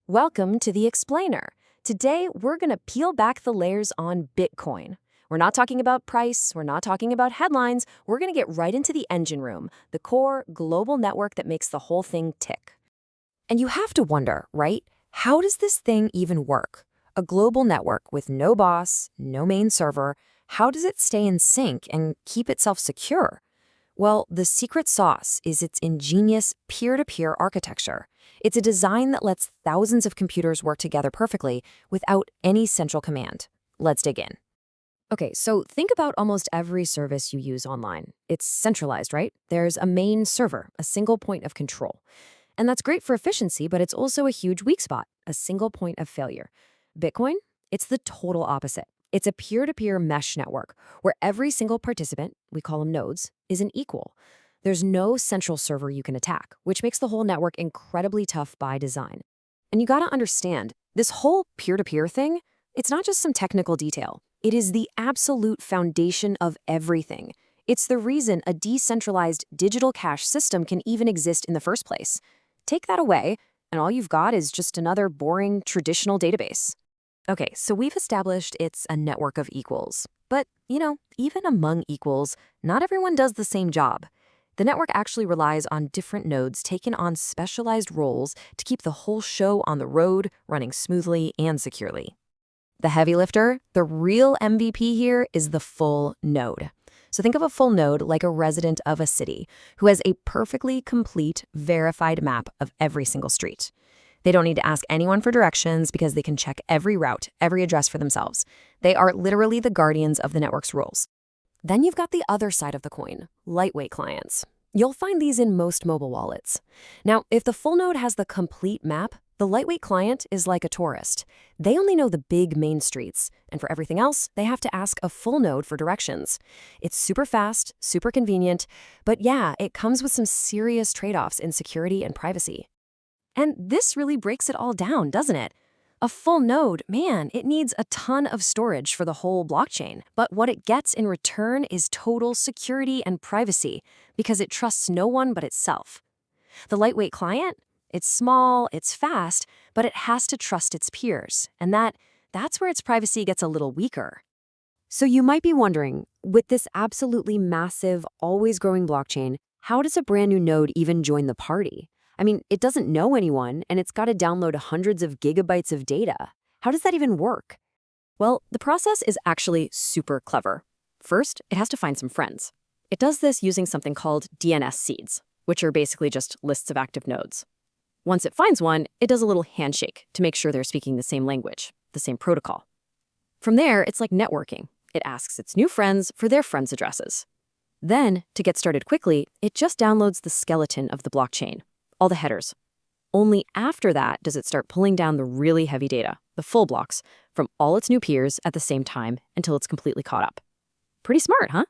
Welcome to the Explainer. Today, we're going to peel back the layers on Bitcoin. We're not talking about price, we're not talking about headlines, we're going to get right into the engine room, the core global network that makes the whole thing tick. And you have to wonder, right? How does this thing even work? A global network with no boss, no main server, how does it stay in sync and keep itself secure? Well, the secret sauce is its ingenious peer-to-peer architecture. It's a design that lets thousands of computers work together perfectly without any central command. Let's dig in. Okay, so think about almost every service you use online. It's centralized, right? There's a main server, a single point of control. And that's great for efficiency, but it's also a huge weak spot, a single point of failure. Bitcoin? It's the total opposite. It's a peer-to-peer mesh network where every single participant, we call them nodes, is an equal. There's no central server you can attack, which makes the whole network incredibly tough by design. And you gotta understand, this whole peer-to-peer thing, it's not just some technical detail. It is the absolute foundation of everything. It's the reason a decentralized digital cash system can even exist in the first place. Take that away, and all you've got is just another boring, traditional database. Okay, so we've established it's a network of equals. But, even among equals, not everyone does the same job. The network actually relies on different nodes taking on specialized roles to keep the whole show on the road, running smoothly and securely. The heavy lifter, the real MVP here, is the full node. So think of a full node like a resident of a city who has a perfectly complete, verified map of every single street. They don't need to ask anyone for directions because they can check every route, every address for themselves. They are literally the guardians of the network's rules. Then you've got the other side of the coin, lightweight clients. You'll find these in most mobile wallets. Now, if the full node has the complete map, the lightweight client is like a tourist. They only know the big main streets, and for everything else, they have to ask a full node for directions. It's super fast, super convenient, but yeah, it comes with some serious trade-offs in security and privacy. And this really breaks it all down, doesn't it? A full node, man, it needs a ton of storage for the whole blockchain. But what it gets in return is total security and privacy because it trusts no one but itself. The lightweight client? It's small, it's fast, but it has to trust its peers. And that's where its privacy gets a little weaker. So you might be wondering, with this absolutely massive, always growing blockchain, how does a brand new node even join the party? I mean, it doesn't know anyone, and it's got to download hundreds of gigabytes of data. How does that even work? Well, the process is actually super clever. First, it has to find some friends. It does this using something called DNS seeds, which are basically just lists of active nodes. Once it finds one, it does a little handshake to make sure they're speaking the same language, the same protocol. From there, it's like networking. It asks its new friends for their friends' addresses. Then, to get started quickly, it just downloads the skeleton of the blockchain, all the headers. Only after that does it start pulling down the really heavy data, the full blocks, from all its new peers at the same time until it's completely caught up. Pretty smart, huh?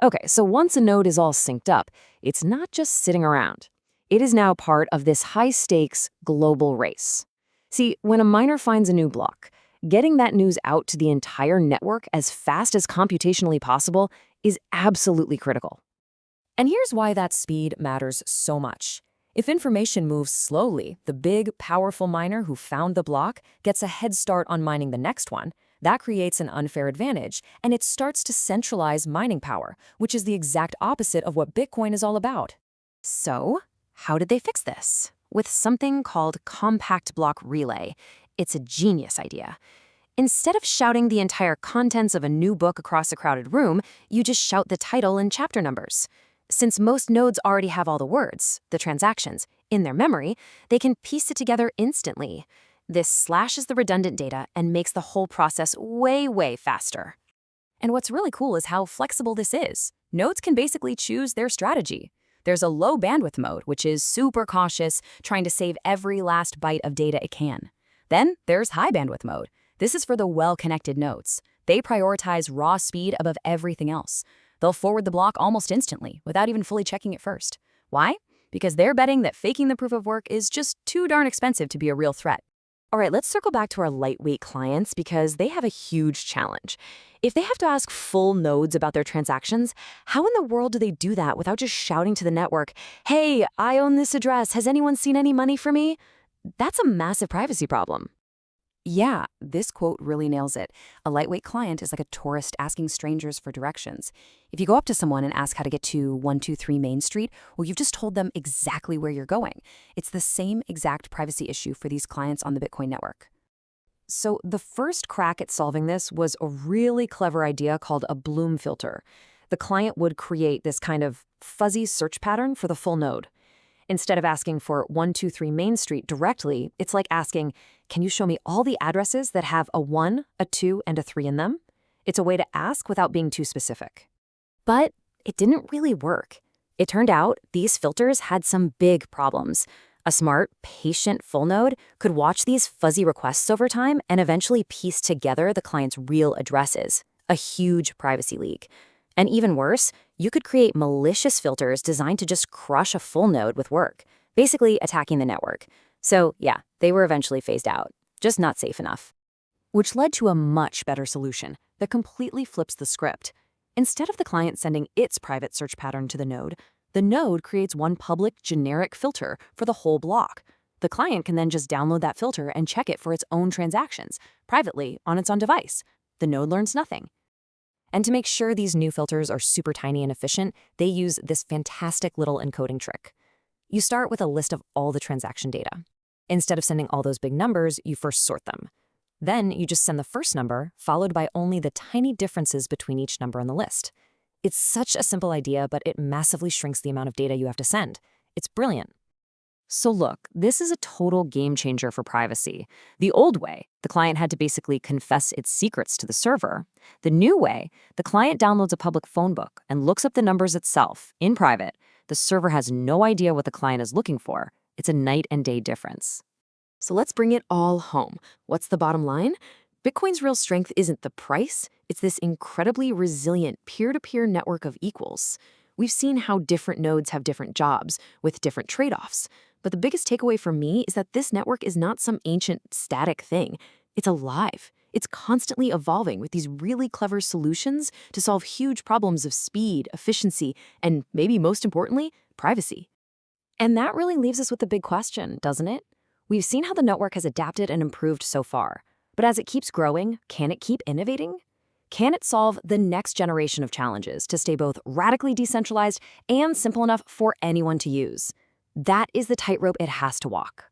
Okay, so once a node is all synced up, it's not just sitting around. It is now part of this high-stakes global race. See, when a miner finds a new block, getting that news out to the entire network as fast as computationally possible is absolutely critical. And here's why that speed matters so much. If information moves slowly, the big, powerful miner who found the block gets a head start on mining the next one. That creates an unfair advantage, and it starts to centralize mining power, which is the exact opposite of what Bitcoin is all about. So, how did they fix this? With something called compact block relay. It's a genius idea. Instead of shouting the entire contents of a new book across a crowded room, you just shout the title and chapter numbers. Since most nodes already have all the words, the transactions, in their memory, they can piece it together instantly. This slashes the redundant data and makes the whole process way, way faster. And what's really cool is how flexible this is. Nodes can basically choose their strategy. There's a low bandwidth mode, which is super cautious, trying to save every last byte of data it can. Then there's high bandwidth mode. This is for the well-connected nodes. They prioritize raw speed above everything else. They'll forward the block almost instantly, without even fully checking it first. Why? Because they're betting that faking the proof of work is just too darn expensive to be a real threat. All right, let's circle back to our lightweight clients because they have a huge challenge. If they have to ask full nodes about their transactions, how in the world do they do that without just shouting to the network, "Hey, I own this address. Has anyone seen any money for me?" That's a massive privacy problem. Yeah, this quote really nails it. A lightweight client is like a tourist asking strangers for directions. If you go up to someone and ask how to get to 123 Main Street, well, you've just told them exactly where you're going. It's the same exact privacy issue for these clients on the Bitcoin network. So the first crack at solving this was a really clever idea called a Bloom filter. The client would create this kind of fuzzy search pattern for the full node. Instead of asking for 123 Main Street directly, it's like asking, can you show me all the addresses that have a 1, a 2, and a 3 in them? It's a way to ask without being too specific. But it didn't really work. It turned out these filters had some big problems. A smart, patient full node could watch these fuzzy requests over time and eventually piece together the client's real addresses, a huge privacy leak. And even worse, you could create malicious filters designed to just crush a full node with work, basically attacking the network. So yeah, they were eventually phased out, just not safe enough. Which led to a much better solution that completely flips the script. Instead of the client sending its private search pattern to the node creates one public generic filter for the whole block. The client can then just download that filter and check it for its own transactions, privately on its own device. The node learns nothing. And to make sure these new filters are super tiny and efficient, they use this fantastic little encoding trick. You start with a list of all the transaction data. Instead of sending all those big numbers, you first sort them. Then you just send the first number, followed by only the tiny differences between each number on the list. It's such a simple idea, but it massively shrinks the amount of data you have to send. It's brilliant. So look, this is a total game changer for privacy. The old way, the client had to basically confess its secrets to the server. The new way, the client downloads a public phone book and looks up the numbers itself, in private. The server has no idea what the client is looking for. It's a night and day difference. So let's bring it all home. What's the bottom line? Bitcoin's real strength isn't the price, it's this incredibly resilient peer-to-peer network of equals. We've seen how different nodes have different jobs, with different trade-offs. But the biggest takeaway for me is that this network is not some ancient, static thing. It's alive. It's constantly evolving with these really clever solutions to solve huge problems of speed, efficiency, and maybe most importantly, privacy. And that really leaves us with the big question, doesn't it? We've seen how the network has adapted and improved so far. But as it keeps growing, can it keep innovating? Can it solve the next generation of challenges to stay both radically decentralized and simple enough for anyone to use? That is the tightrope it has to walk.